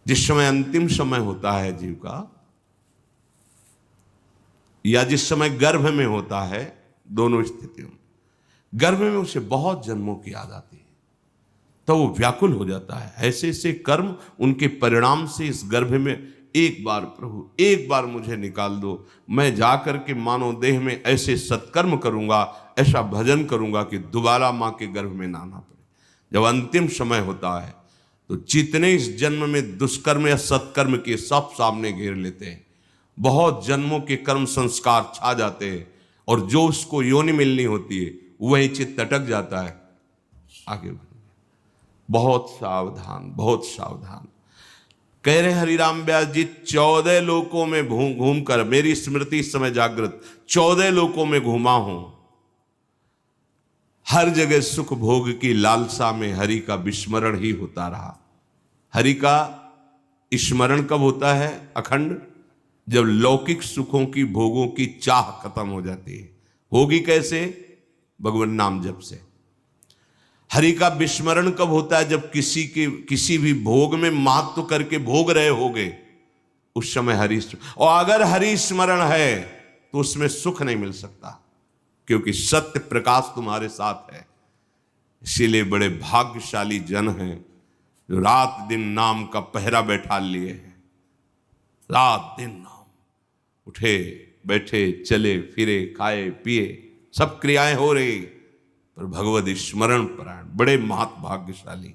जिस समय अंतिम समय होता है जीव का, या जिस समय गर्भ में होता है, दोनों स्थितियों में, गर्भ में उसे बहुत जन्मों की याद आती है, तो वो व्याकुल हो जाता है। ऐसे ऐसे कर्म उनके परिणाम से इस गर्भ में, एक बार प्रभु, एक बार मुझे निकाल दो, मैं जाकर के मानव देह में ऐसे सत्कर्म करूंगा, ऐसा भजन करूंगा कि दोबारा माँ के गर्भ में ना आना पड़े। जब अंतिम समय होता है तो जितने इस जन्म में दुष्कर्म या सत्कर्म के सब सामने घेर लेते हैं, बहुत जन्मों के कर्म संस्कार छा जाते हैं, और जो उसको योनि मिलनी होती है वही चित्त अटक जाता है। आगे बहुत सावधान, बहुत सावधान। कह रहे हरिराम व्यास जी, 14 लोकों में घूम कर मेरी स्मृति इस समय जागृत, 14 लोकों में घूमा हूं, हर जगह सुख भोग की लालसा में हरि का विस्मरण ही होता रहा। हरि का स्मरण कब होता है अखंड? जब लौकिक सुखों की, भोगों की चाह खत्म हो जाती है। होगी कैसे? भगवान नाम जप से। हरि का विस्मरण कब होता है? जब किसी भी भोग में महत्व करके भोग रहे होगे, उस समय हरि, और अगर हरि स्मरण है तो उसमें सुख नहीं मिल सकता, क्योंकि सत्य प्रकाश तुम्हारे साथ है। इसीलिए बड़े भाग्यशाली जन हैं जो रात दिन नाम का पहरा बैठा लिए हैं। रात दिन नाम, उठे बैठे, चले फिरे, खाए पिए, सब क्रियाएं हो रही, पर भगवत स्मरण परायण, बड़े महत भाग्यशाली।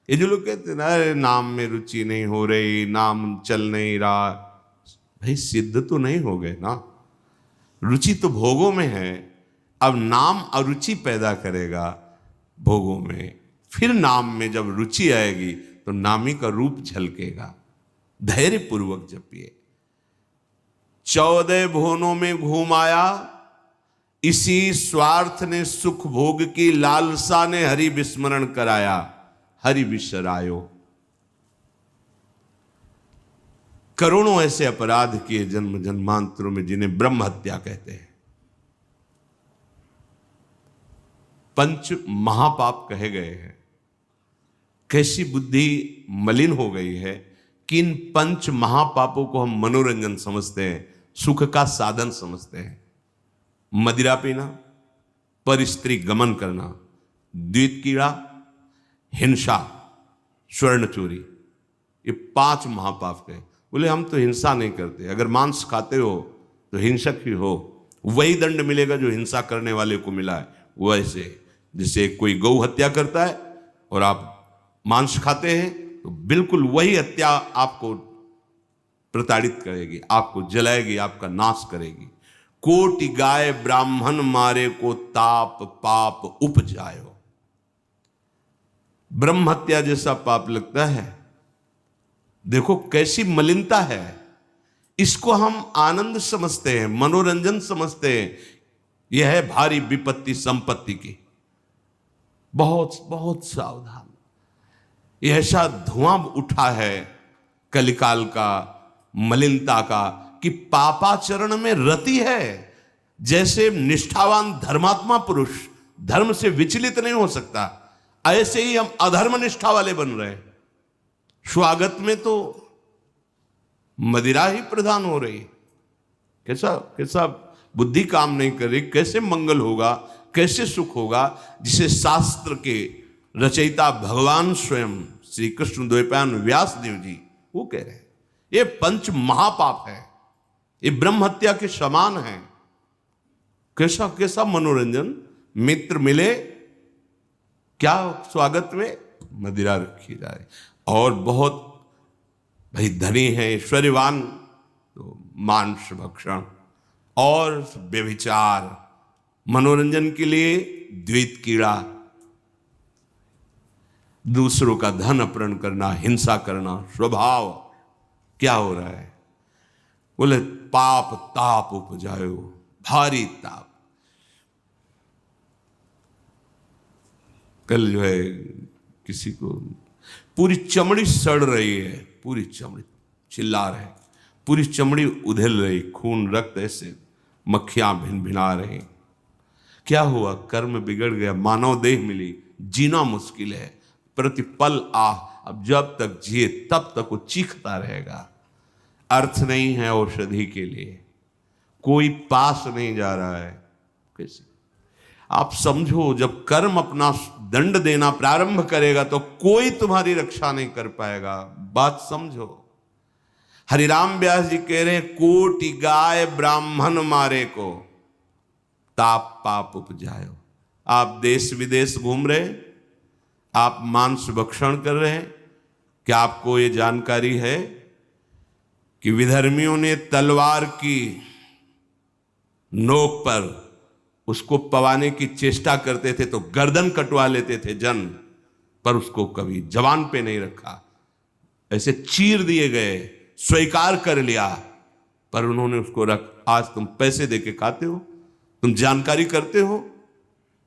ये जो लोग कहते हैं ना, अरे नाम में रुचि नहीं हो रही, नाम चल नहीं रहा, भाई सिद्ध तो नहीं हो गए ना। रुचि तो भोगों में है, अब नाम अरुचि पैदा करेगा भोगों में, फिर नाम में जब रुचि आएगी तो नामी का रूप झलकेगा। धैर्य पूर्वक जपिए। 14 भुवनों में घूम आया, इसी स्वार्थ ने सुख भोग की लालसा ने हरि विस्मरण कराया। हरि विसरायो। करोड़ों ऐसे अपराध किए जन्म जन्मांतरों में, जिन्हें ब्रह्म हत्या कहते हैं, पंच महापाप कहे गए हैं। कैसी बुद्धि मलिन हो गई है कि इन पंच महापापों को हम मनोरंजन समझते हैं, सुख का साधन समझते हैं। मदिरा पीना, पर स्त्री गमन करना, द्वित कीड़ा, हिंसा, स्वर्ण चोरी, ये 5 महापाप कहे। बोले हम तो हिंसा नहीं करते, अगर मांस खाते हो तो हिंसक ही हो, वही दंड मिलेगा जो हिंसा करने वाले को मिला है। वैसे जैसे कोई गौ हत्या करता है और आप मांस खाते हैं, तो बिल्कुल वही हत्या आपको प्रताड़ित करेगी, आपको जलाएगी, आपका नाश करेगी। कोटि गाय ब्राह्मण मारे को ताप पाप उपजायो। ब्रह्म हत्या जैसा पाप लगता है। देखो कैसी मलिनता है। इसको हम आनंद समझते हैं, मनोरंजन समझते हैं। यह है भारी विपत्ति संपत्ति की। बहुत बहुत सावधान। यह ऐसा धुआं उठा है कलिकाल का, मलिनता का, कि पापाचरण में रति है। जैसे निष्ठावान धर्मात्मा पुरुष धर्म से विचलित नहीं हो सकता, ऐसे ही हम अधर्म निष्ठा वाले बन रहे हैं। स्वागत में तो मदिरा ही प्रधान हो रही। कैसा कैसा बुद्धि काम नहीं कर रही। कैसे मंगल होगा, कैसे सुख होगा, जिसे शास्त्र के रचयिता भगवान स्वयं श्री कृष्ण द्वैपायन व्यास देव जी वो कह रहे हैं। ये पंच महापाप है, ये ब्रह्म हत्या के समान है। कैसा कैसा मनोरंजन। मित्र मिले, क्या स्वागत में मदिरा रखी जा रही, और बहुत भाई धनी है, ऐश्वर्यवान, तो मांस भक्षण और व्यभिचार, मनोरंजन के लिए द्वैत कीड़ा, दूसरों का धन अपहरण करना, हिंसा करना स्वभाव। क्या हो रहा है? बोले पाप ताप उपजायो, भारी ताप। कल जो है किसी को पूरी चमड़ी सड़ रही है, पूरी चमड़ी, चिल्ला रहे, पूरी चमड़ी उधेल रही, खून रक्त ऐसे मक्खियां भिन भिना रही। क्या हुआ? कर्म बिगड़ गया, मानव देह मिली, जीना मुश्किल है, प्रतिपल आह अब जब तक जिए तब तक वो चीखता रहेगा। अर्थ नहीं है औषधि के लिए, कोई पास नहीं जा रहा है किसी। आप समझो, जब कर्म अपना दंड देना प्रारंभ करेगा तो कोई तुम्हारी रक्षा नहीं कर पाएगा। बात समझो। हरिराम व्यास जी कह रहे हैं, कोटि गाय ब्राह्मण मारे को ताप पाप उपजायो। आप देश विदेश घूम रहे, आप मांस भक्षण कर रहे हैं, क्या आपको ये जानकारी है कि विधर्मियों ने तलवार की नोक पर उसको पवाने की चेष्टा करते थे तो गर्दन कटवा लेते थे जन, पर उसको कभी जवान पे नहीं रखा, ऐसे चीर दिए गए, स्वीकार कर लिया, पर उन्होंने उसको रख। आज तुम पैसे देके खाते हो, तुम जानकारी करते हो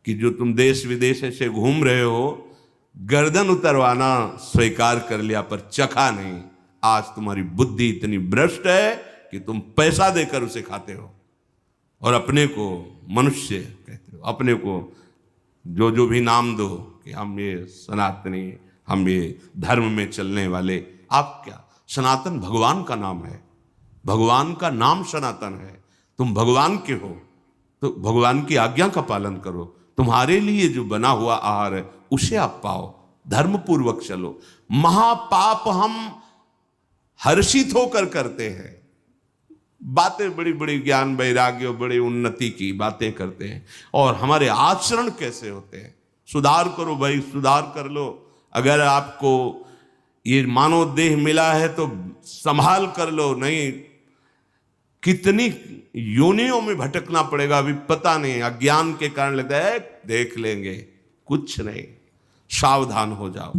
कि जो तुम देश विदेश ऐसे घूम रहे हो, गर्दन उतरवाना स्वीकार कर लिया पर चखा नहीं। आज तुम्हारी बुद्धि इतनी भ्रष्ट है कि तुम पैसा देकर उसे खाते हो और अपने को मनुष्य कहते हो, अपने को जो जो भी नाम दो कि हम ये सनातनी, हम ये धर्म में चलने वाले। आप क्या, सनातन भगवान का नाम है, भगवान का नाम सनातन है। तुम भगवान के हो तो भगवान की आज्ञा का पालन करो। तुम्हारे लिए जो बना हुआ आहार है उसे आप पाओ, धर्म पूर्वक चलो। महापाप हम हर्षित होकर करते हैं, बातें बड़ी बड़ी ज्ञान वैराग्य बड़ी उन्नति की बातें करते हैं, और हमारे आचरण कैसे होते हैं। सुधार करो भाई, सुधार कर लो। अगर आपको ये मानव देह मिला है तो संभाल कर लो, नहीं कितनी योनियों में भटकना पड़ेगा अभी पता नहीं। अज्ञान के कारण लगता है देख लेंगे, कुछ नहीं। सावधान हो जाओ।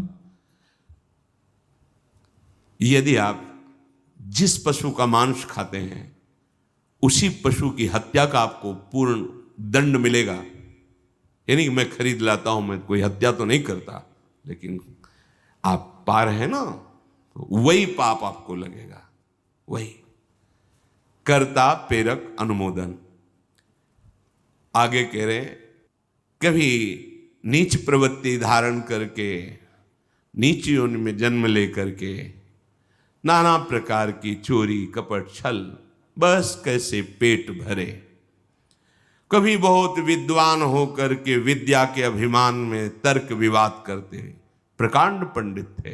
यदि आप जिस पशु का मांस खाते हैं उसी पशु की हत्या का आपको पूर्ण दंड मिलेगा। यानी कि मैं खरीद लाता हूं, मैं कोई हत्या तो नहीं करता, लेकिन आप पा रहे हैं ना, तो वही पाप आपको लगेगा। वही कर्ता प्रेरक अनुमोदन। आगे कह रहे, कभी नीच प्रवृत्ति धारण करके, नीच योनि में जन्म लेकर के नाना प्रकार की चोरी कपट छल, बस कैसे पेट भरे। कभी बहुत विद्वान होकर के विद्या के अभिमान में तर्क विवाद करते प्रकांड पंडित थे।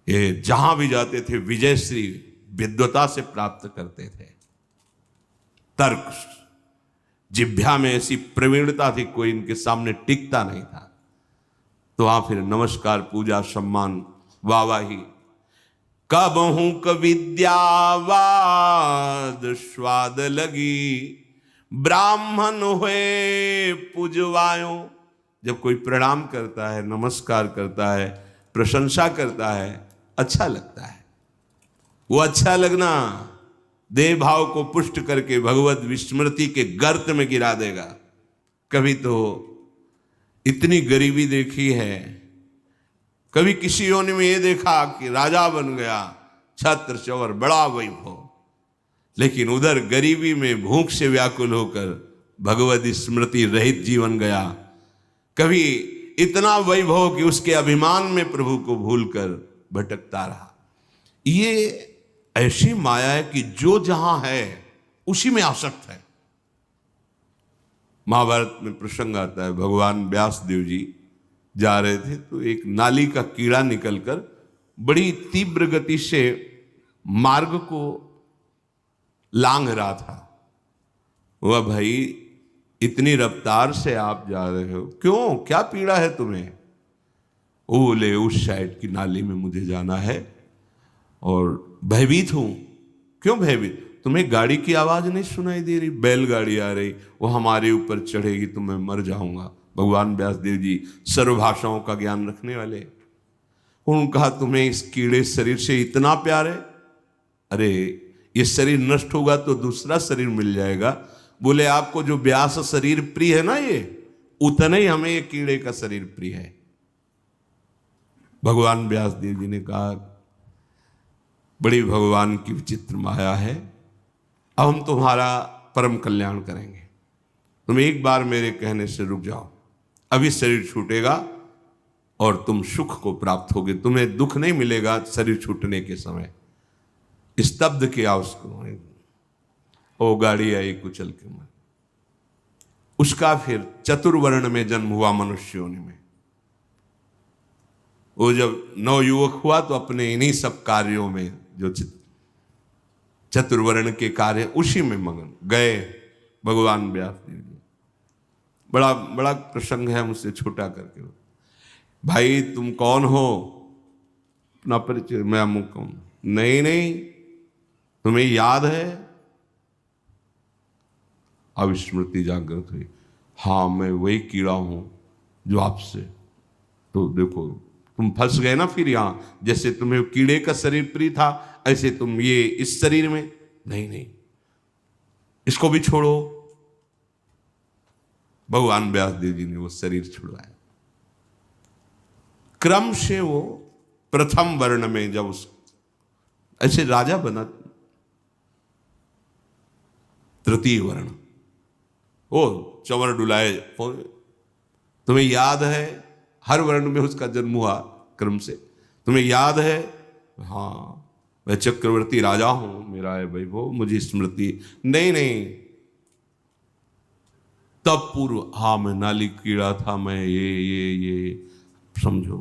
ये जहां भी जाते थे विजयश्री विद्वता से प्राप्त करते थे। तर्क जिह्वा में ऐसी प्रवीणता थी, कोई इनके सामने टिकता नहीं था। तो वहां फिर नमस्कार, पूजा, सम्मान, वाहवाही। कबहू क विद्यावाद स्वाद लगी, ब्राह्मण हुए पूजवायो। जब कोई प्रणाम करता है, नमस्कार करता है, प्रशंसा करता है, अच्छा लगता है। वो अच्छा लगना देह भाव को पुष्ट करके भगवत विस्मृति के गर्त में गिरा देगा। कभी तो इतनी गरीबी देखी है, कभी किसी योनि में ये देखा कि राजा बन गया, छत्र चवर बड़ा वैभव, लेकिन उधर गरीबी में भूख से व्याकुल होकर भगवत स्मृति रहित जीवन गया। कभी इतना वैभव कि उसके अभिमान में प्रभु को भूलकर भटकता रहा। ये ऐसी माया है कि जो जहां है उसी में आसक्त है। महाभारत में प्रसंग आता है, भगवान व्यास देव जी जा रहे थे तो एक नाली का कीड़ा निकलकर बड़ी तीव्र गति से मार्ग को लांघ रहा था। वह भाई इतनी रफ्तार से आप जा रहे हो, क्यों, क्या पीड़ा है तुम्हें? वो बोले उस साइड की नाली में मुझे जाना है और भयभीत हूं। क्यों भयभीत? तुम्हें गाड़ी की आवाज नहीं सुनाई दे रही? बैलगाड़ी आ रही, वो हमारे ऊपर चढ़ेगी तो मैं मर जाऊंगा। भगवान व्यासदेव जी सर्व भाषाओं का ज्ञान रखने वाले, उन्होंने कहा तुम्हें इस कीड़े शरीर से इतना प्यार है? अरे ये शरीर नष्ट होगा तो दूसरा शरीर मिल जाएगा। बोले आपको जो व्यास शरीर प्रिय है ना, ये उतना ही हमें ये कीड़े का शरीर प्रिय है। भगवान व्यासदेव जी ने कहा बड़ी भगवान की विचित्र माया है, अब हम तुम्हारा परम कल्याण करेंगे। तुम एक बार मेरे कहने से रुक जाओ, अभी शरीर छूटेगा और तुम सुख को प्राप्त होगे। तुम्हें दुख नहीं मिलेगा शरीर छूटने के समय। स्तब्ध किया उसको, ओ गाड़ी आई कुचल के मन। उसका फिर चतुर्वर्ण में जन्म हुआ मनुष्य योनि में। वो जब नवयुवक हुआ तो अपने इन्हीं सब कार्यों में, जो चतुर्वर्ण के कार्य, उसी में मगन गए भगवान व्यास देव जी। बड़ा बड़ा प्रसंग है, मुझसे छोटा करके। भाई तुम कौन हो? अपना परिचय। मैं अमुक हूं। नहीं नहीं, तुम्हें याद है? अब स्मृति जागृत हुई। हाँ, मैं वही कीड़ा हूं जो आपसे, तो देखो तुम फंस गए ना फिर यहां। जैसे तुम्हें कीड़े का शरीर प्रिय था, ऐसे तुम ये इस शरीर में। नहीं नहीं, इसको भी छोड़ो। भगवान व्यास देव जी ने वो शरीर छुड़वाया। क्रम से वो प्रथम वर्ण में जब उस ऐसे राजा बना, तृतीय वर्ण, ओ चंवर डुलाए। तुम्हें याद है? हर वर्ण में उसका जन्म हुआ क्रम से। तुम्हें याद है? हाँ, मैं चक्रवर्ती राजा हूं, मेरा है भाई वो, मुझे स्मृति। नहीं नहीं, तब पूर्व, हाँ मैं नाली कीड़ा था, मैं ये समझो।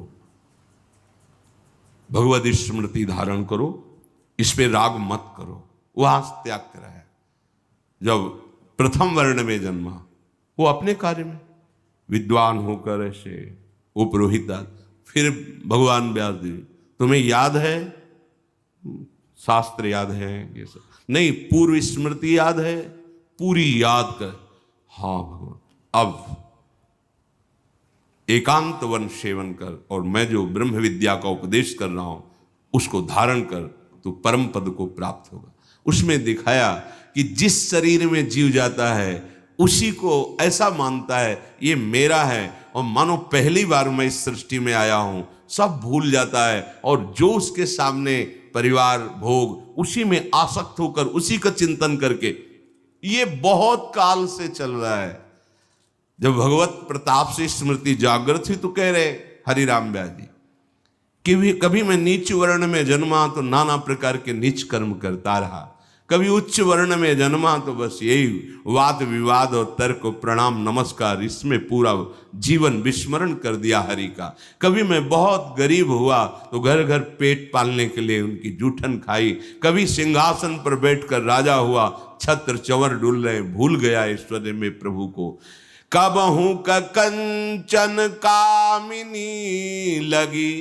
भगवद स्मृति धारण करो, इस पे राग मत करो। वहां त्याग करा है। जब प्रथम वर्ण में जन्मा, वो अपने कार्य में विद्वान होकर ऐसे उपरोहित। फिर भगवान व्यास देव, तुम्हें याद है? शास्त्र याद है? ये सब नहीं, पूर्व स्मृति याद है? पूरी याद कर। हाँ भगवान, अब एकांत वन सेवन कर, और मैं जो ब्रह्म विद्या का उपदेश कर रहा हूं उसको धारण कर, तो परम पद को प्राप्त होगा। उसमें दिखाया कि जिस शरीर में जीव जाता है उसी को ऐसा मानता है ये मेरा है, और मानो पहली बार मैं इस सृष्टि में आया हूं, सब भूल जाता है, और जो उसके सामने परिवार भोग, उसी में आसक्त होकर उसी का चिंतन करके, ये बहुत काल से चल रहा है। जब भगवत प्रताप से स्मृति जागृत हुई तो कह रहे हरिराम व्यास जी कि कभी मैं नीच वर्ण में जन्मा तो नाना प्रकार के नीच कर्म करता रहा, कभी उच्च वर्ण में जन्मा तो बस यही वाद विवाद और तर्क प्रणाम नमस्कार, इसमें पूरा जीवन विस्मरण कर दिया हरि का। कभी मैं बहुत गरीब हुआ तो घर घर पेट पालने के लिए उनकी जूठन खाई। कभी सिंहासन पर बैठकर राजा हुआ, छत्र चंवर डुल रहे, भूल गया ऐश्वर्य में प्रभु को। कबहू का कंचन कामिनी लगी